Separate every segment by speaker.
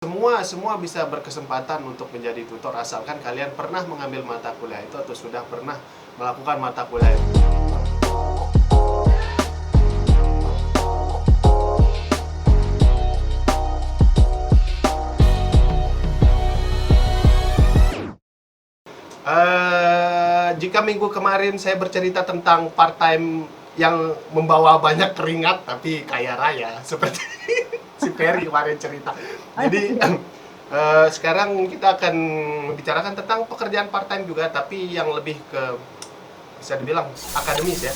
Speaker 1: Semua bisa berkesempatan untuk menjadi tutor asalkan kalian pernah mengambil mata kuliah itu atau sudah pernah melakukan mata kuliah itu. Jika minggu kemarin saya bercerita tentang part-time yang membawa banyak keringat tapi kaya raya seperti si Ferry kemarin cerita. Jadi sekarang kita akan membicarakan tentang pekerjaan part-time juga tapi yang lebih ke bisa dibilang akademis ya.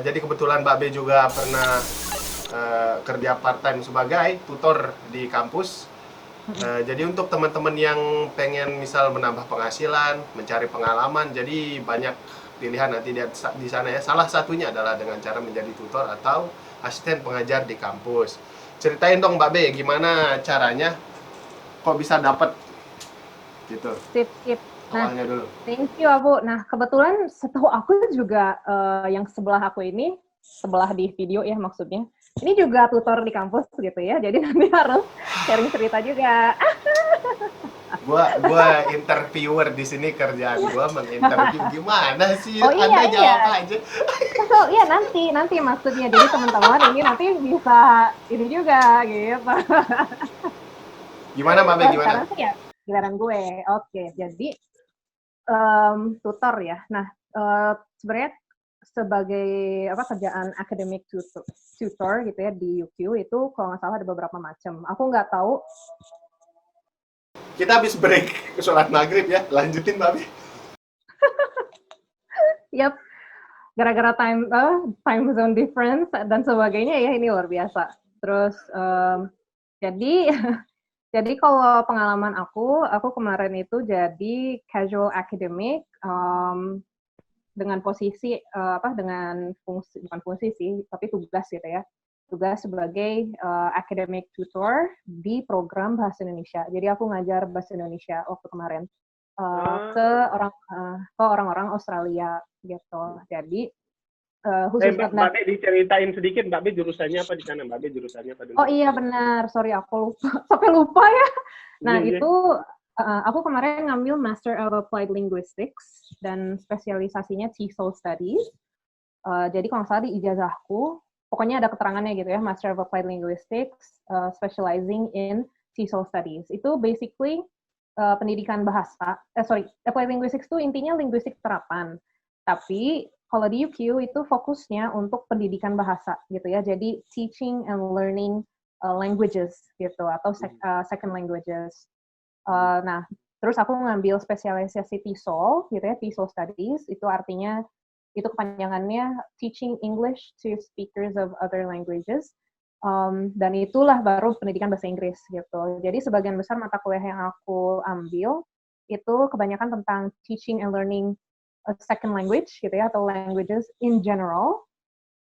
Speaker 1: Jadi kebetulan Mbak B juga pernah kerja part-time sebagai tutor di kampus. Jadi untuk teman-teman yang pengen misal menambah penghasilan, mencari pengalaman, jadi banyak pilihan nanti di sana ya. Salah satunya adalah dengan cara menjadi tutor atau asisten pengajar di kampus. Ceritain dong Mbak B, gimana caranya kok bisa dapat gitu.
Speaker 2: Sip. Nah,
Speaker 1: Awalnya dulu.
Speaker 2: thank you Abu. Nah, kebetulan setahu aku juga yang sebelah aku ini, sebelah di video ya maksudnya, ini juga tutor di kampus gitu ya, jadi nanti harus sharing cerita juga.
Speaker 1: Gua interviewer di sini, kerjaan gua menginterview. Gimana sih?
Speaker 2: Oh
Speaker 1: Anda
Speaker 2: iya.
Speaker 1: jawab aja.
Speaker 2: So, ya nanti maksudnya, jadi teman-teman ini nanti bisa ini juga gitu.
Speaker 1: Gimana Mbak B,
Speaker 2: Oh,
Speaker 1: gimana?
Speaker 2: sekarang sih ya giliran gue. Oke, jadi tutor ya. Nah, sebenarnya sebagai kerjaan academic tutor gitu ya di UQ itu kalau nggak salah ada beberapa macam. Aku nggak tahu.
Speaker 1: Kita habis break sholat maghrib ya, lanjutin Mbak B.
Speaker 2: Yap, gara-gara time zone difference dan sebagainya ya, ini luar biasa. Terus jadi jadi kalau pengalaman aku kemarin itu jadi casual academic dengan posisi dengan fungsi, bukan fungsi sih, tapi tugas gitu ya. Tugas sebagai academic tutor di program bahasa Indonesia. Jadi aku ngajar bahasa Indonesia waktu kemarin ke orang-orang Australia gitu. Jadi khusus buat
Speaker 1: Mbak B diceritain sedikit, Mbak B jurusannya apa di sana? Mbak B jurusannya apa dulu?
Speaker 2: Oh iya benar, sorry aku lupa, sampai lupa ya. Nah
Speaker 1: Iya.
Speaker 2: itu aku kemarin ngambil Master of Applied Linguistics dan spesialisasinya TESOL Studies. Jadi kalau nggak salah di ijazahku, pokoknya ada keterangannya gitu ya, Master of Applied Linguistics, specializing in TESOL Studies. Itu basically pendidikan bahasa, Applied Linguistics itu intinya linguistik terapan. Tapi kalau di UQ itu fokusnya untuk pendidikan bahasa gitu ya, jadi teaching and learning languages gitu, atau second languages. Nah, terus aku ngambil spesialisasi TESOL gitu ya, TESOL Studies, itu artinya itu kepanjangannya Teaching English to Speakers of Other Languages. Dan itulah baru pendidikan bahasa Inggris gitu. Jadi sebagian besar mata kuliah yang aku ambil itu kebanyakan tentang teaching and learning a second language gitu ya, atau languages in general,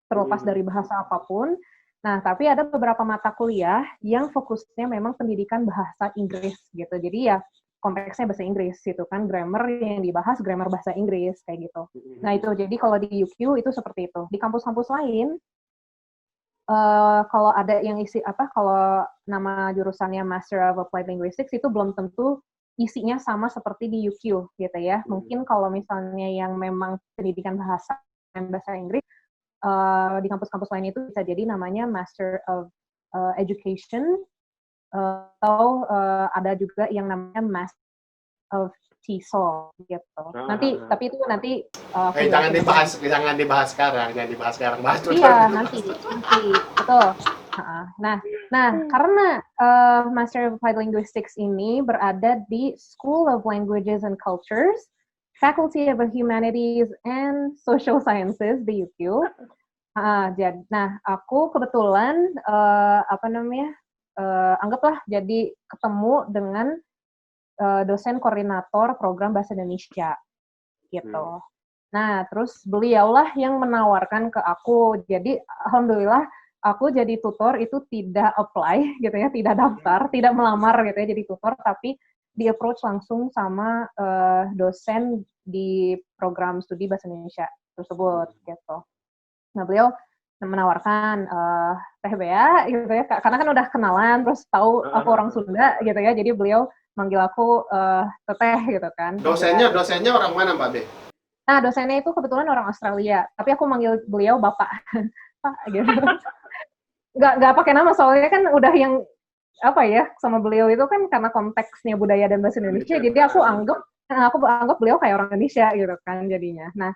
Speaker 2: terlepas dari bahasa apapun. Nah, tapi ada beberapa mata kuliah yang fokusnya memang pendidikan bahasa Inggris gitu. Jadi ya konteksnya bahasa Inggris gitu kan, grammar yang dibahas grammar bahasa Inggris kayak gitu. Nah itu jadi kalau di UQ itu seperti itu. Di kampus-kampus lain kalau ada yang kalau nama jurusannya Master of Applied Linguistics itu belum tentu isinya sama seperti di UQ gitu ya. Mungkin kalau misalnya yang memang pendidikan bahasa Inggris di kampus-kampus lain itu bisa jadi namanya Master of Education atau ada juga yang namanya Master of TESOL gitu. Tapi itu nanti
Speaker 1: jangan dibahas sekarang, bahas dulu.
Speaker 2: Iya, nanti betul. Nah, karena Master of Applied Linguistics ini berada di School of Languages and Cultures, Faculty of Humanities and Social Sciences di UQ. Nah, aku kebetulan anggaplah jadi ketemu dengan dosen koordinator program bahasa Indonesia gitu. Nah, terus beliaulah yang menawarkan ke aku. Jadi, alhamdulillah aku jadi tutor itu tidak apply gitu ya, tidak daftar, tidak melamar gitu ya jadi tutor, tapi di approach langsung sama dosen di program studi bahasa Indonesia tersebut gitu. Nah, beliau menawarkan teh bea gitu ya, karena kan udah kenalan, terus tahu aku orang Sunda gitu ya, jadi beliau manggil aku teteh gitu kan.
Speaker 1: Dosennya orang mana Mbak Be?
Speaker 2: Nah, dosennya itu kebetulan orang Australia, tapi aku manggil beliau Bapak, Pak gitu. Nggak pakai nama, soalnya kan udah yang apa ya, sama beliau itu kan karena konteksnya budaya dan bahasa Indonesia, jadi aku anggap beliau kayak orang Indonesia gitu kan jadinya. Nah,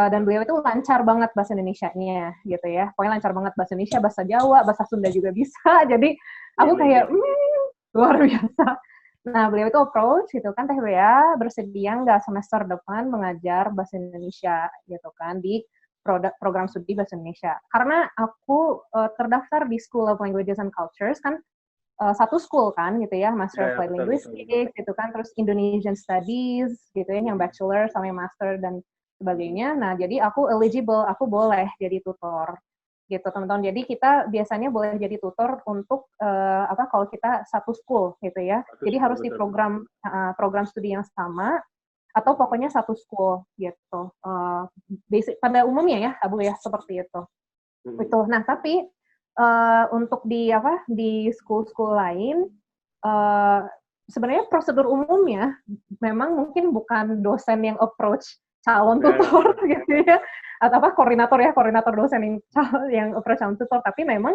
Speaker 2: dan beliau itu lancar banget bahasa Indonesianya gitu ya. Pokoknya lancar banget bahasa Indonesia, bahasa Jawa, bahasa Sunda juga bisa. Jadi aku kayak luar biasa. Nah, beliau itu approach gitu kan, Teh Bea bersedia nggak semester depan mengajar bahasa Indonesia gitu kan di program studi bahasa Indonesia. Karena aku terdaftar di School of Languages and Cultures kan, satu school kan gitu ya, Master of Applied Linguistics gitu kan, terus Indonesian Studies gitu ya, yang bachelor sama yang master dan sebagainya. Nah, jadi aku eligible, aku boleh jadi tutor gitu teman-teman. Jadi kita biasanya boleh jadi tutor untuk kalau kita satu school gitu ya. Jadi harus di program studi yang sama atau pokoknya satu school gitu. Basic pada umumnya ya, Abu ya, seperti itu. Itu. Nah, tapi untuk di school-school lain, sebenarnya prosedur umumnya memang mungkin bukan dosen yang approach calon tutor gitu ya, atau koordinator dosen yang approach calon tutor, tapi memang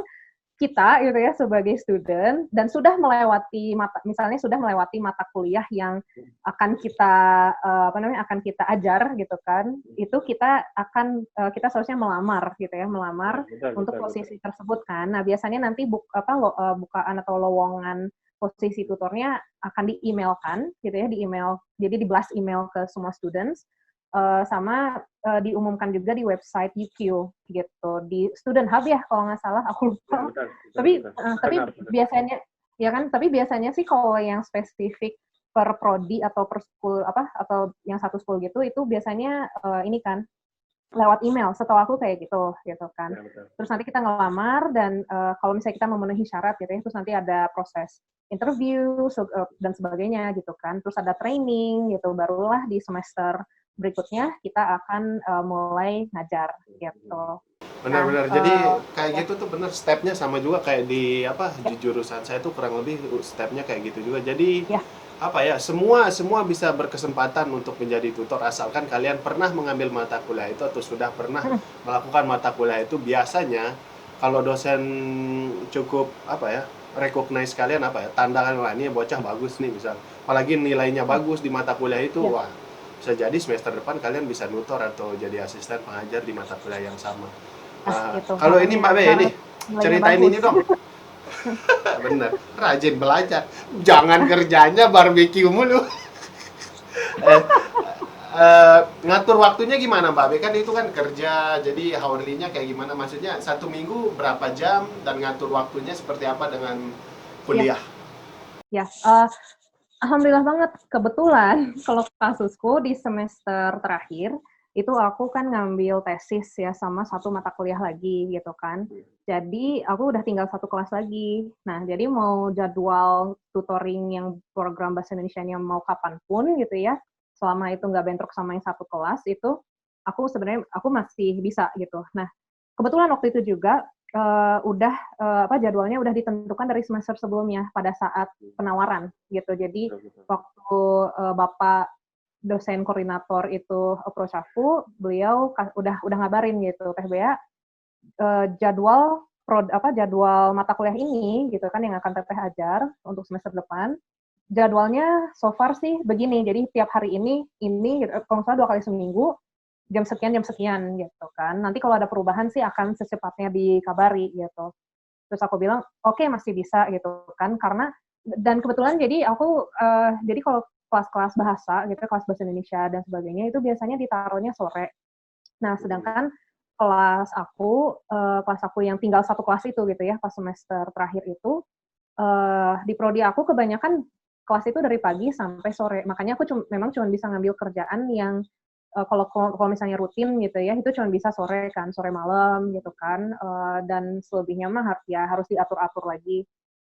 Speaker 2: kita gitu ya sebagai student dan sudah melewati mata kuliah yang akan kita ajar gitu kan, itu kita seharusnya melamar gitu ya, untuk posisi tersebut kan. Nah, biasanya nanti bukaan atau lowongan posisi tutornya akan di-emailkan gitu ya, jadi di blast email ke semua students, sama diumumkan juga di website UQ gitu, di Student Hub ya kalau nggak salah, aku lupa. Tapi biasanya sih kalau yang spesifik per prodi atau per school atau yang satu school gitu, itu biasanya ini kan lewat email, setahu aku kayak gitu kan. Terus nanti kita ngelamar dan kalau misalnya kita memenuhi syarat gitu ya, terus nanti ada proses interview dan sebagainya gitu kan. Terus ada training gitu, barulah di semester berikutnya kita akan mulai ngajar gitu.
Speaker 1: Benar-benar. Jadi kayak gitu tuh benar, stepnya sama juga kayak di jurusan saya tuh kurang lebih stepnya kayak gitu juga. Jadi semua bisa berkesempatan untuk menjadi tutor asalkan kalian pernah mengambil mata kuliah itu atau sudah pernah melakukan mata kuliah itu. Biasanya kalau dosen cukup recognize kalian tandakan, wah ini bocah bagus nih misal, apalagi nilainya bagus di mata kuliah itu, wah bisa jadi semester depan kalian bisa nutor atau jadi asisten pengajar di mata kuliah yang sama. Kalau ini Mbak Be, ini ceritain ini dong. Bener, rajin belajar, jangan kerjanya barbeque mulu. Ngatur waktunya gimana Mbak Be? Kan itu kan kerja, jadi hourly-nya kayak gimana? Maksudnya satu minggu berapa jam dan ngatur waktunya seperti apa dengan kuliah?
Speaker 2: Alhamdulillah banget, kebetulan kalau kasusku di semester terakhir itu aku kan ngambil tesis ya sama satu mata kuliah lagi gitu kan. Jadi aku udah tinggal satu kelas lagi. Nah, jadi mau jadwal tutoring yang program bahasa Indonesianya mau kapanpun gitu ya, selama itu nggak bentrok sama yang satu kelas itu, aku masih bisa gitu. Nah, kebetulan waktu itu juga jadwalnya udah ditentukan dari semester sebelumnya pada saat penawaran gitu. Jadi waktu Bapak dosen koordinator itu approach aku, beliau udah ngabarin gitu, Teh Bea, jadwal mata kuliah ini gitu kan yang akan Teteh ajar untuk semester depan. Jadwalnya so far sih begini. Jadi tiap hari ini gitu, kalau nggak salah 2 kali seminggu, jam sekian gitu kan. Nanti kalau ada perubahan sih akan secepatnya dikabari gitu. Terus aku bilang, oke, masih bisa gitu kan, karena dan kebetulan jadi aku jadi kalau kelas-kelas bahasa gitu, kelas bahasa Indonesia dan sebagainya itu biasanya ditaruhnya sore. Nah, sedangkan kelas aku yang tinggal satu kelas itu gitu ya, pas semester terakhir itu di prodi aku kebanyakan kelas itu dari pagi sampai sore. Makanya aku memang cuma bisa ngambil kerjaan yang kalau misalnya rutin gitu ya, itu cuma bisa sore malam gitu kan, dan selebihnya mah harus diatur-atur lagi.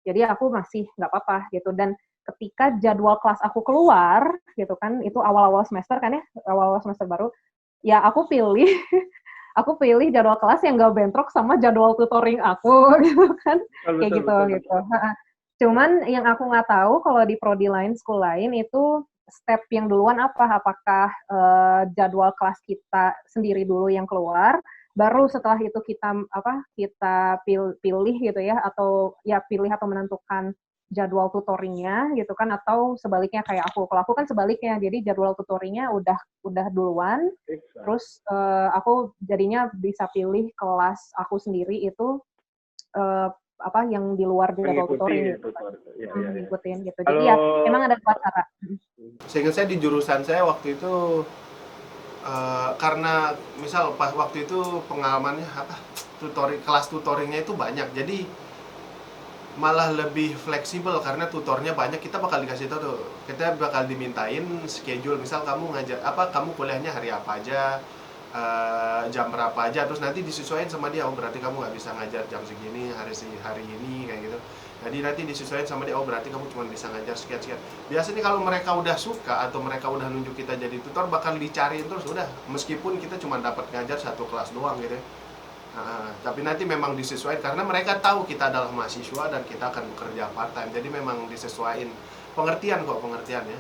Speaker 2: Jadi aku masih nggak apa-apa gitu. Dan ketika jadwal kelas aku keluar gitu kan, itu awal-awal semester kan ya, awal-awal semester baru, ya aku pilih aku pilih jadwal kelas yang nggak bentrok sama jadwal tutoring aku gitu kan, kayak
Speaker 3: Betul,
Speaker 2: gitu
Speaker 3: betul,
Speaker 2: gitu. Cuman yang aku nggak tahu kalau di prodi lain, school lain itu step yang duluan apa? Apakah jadwal kelas kita sendiri dulu yang keluar, baru setelah itu kita pilih gitu ya, atau ya pilih atau menentukan jadwal tutoringnya gitu kan, atau sebaliknya kayak aku. Kalau aku kan sebaliknya, jadi jadwal tutoringnya udah duluan, terus aku jadinya bisa pilih kelas aku sendiri itu yang di luar jadwal tutoring gitu kan.
Speaker 3: Ya.
Speaker 2: Ngikutin gitu. Jadi
Speaker 3: Kalau
Speaker 2: ya emang ada dua cara.
Speaker 1: Seingat saya di jurusan saya waktu itu karena misal pas waktu itu pengalamannya kelas tutoringnya itu banyak, jadi malah lebih fleksibel karena tutornya banyak. Kita bakal dikasih tahu tuh, kita bakal dimintain schedule, misal kamu kamu kuliahnya hari apa aja, jam berapa aja, terus nanti disesuaikan sama dia. Oh berarti kamu nggak bisa ngajar jam segini hari ini kayak gitu. Jadi nanti disesuaikan sama dia. Oh berarti kamu cuma bisa ngajar sekian. Biasanya kalau mereka udah suka atau mereka udah nunjuk kita jadi tutor, bakal dicariin terus udah, meskipun kita cuma dapat ngajar satu kelas doang gitu ya. Tapi nanti memang disesuaikan karena mereka tahu kita adalah mahasiswa dan kita akan bekerja part time. Jadi memang disesuaikan. Pengertian ya.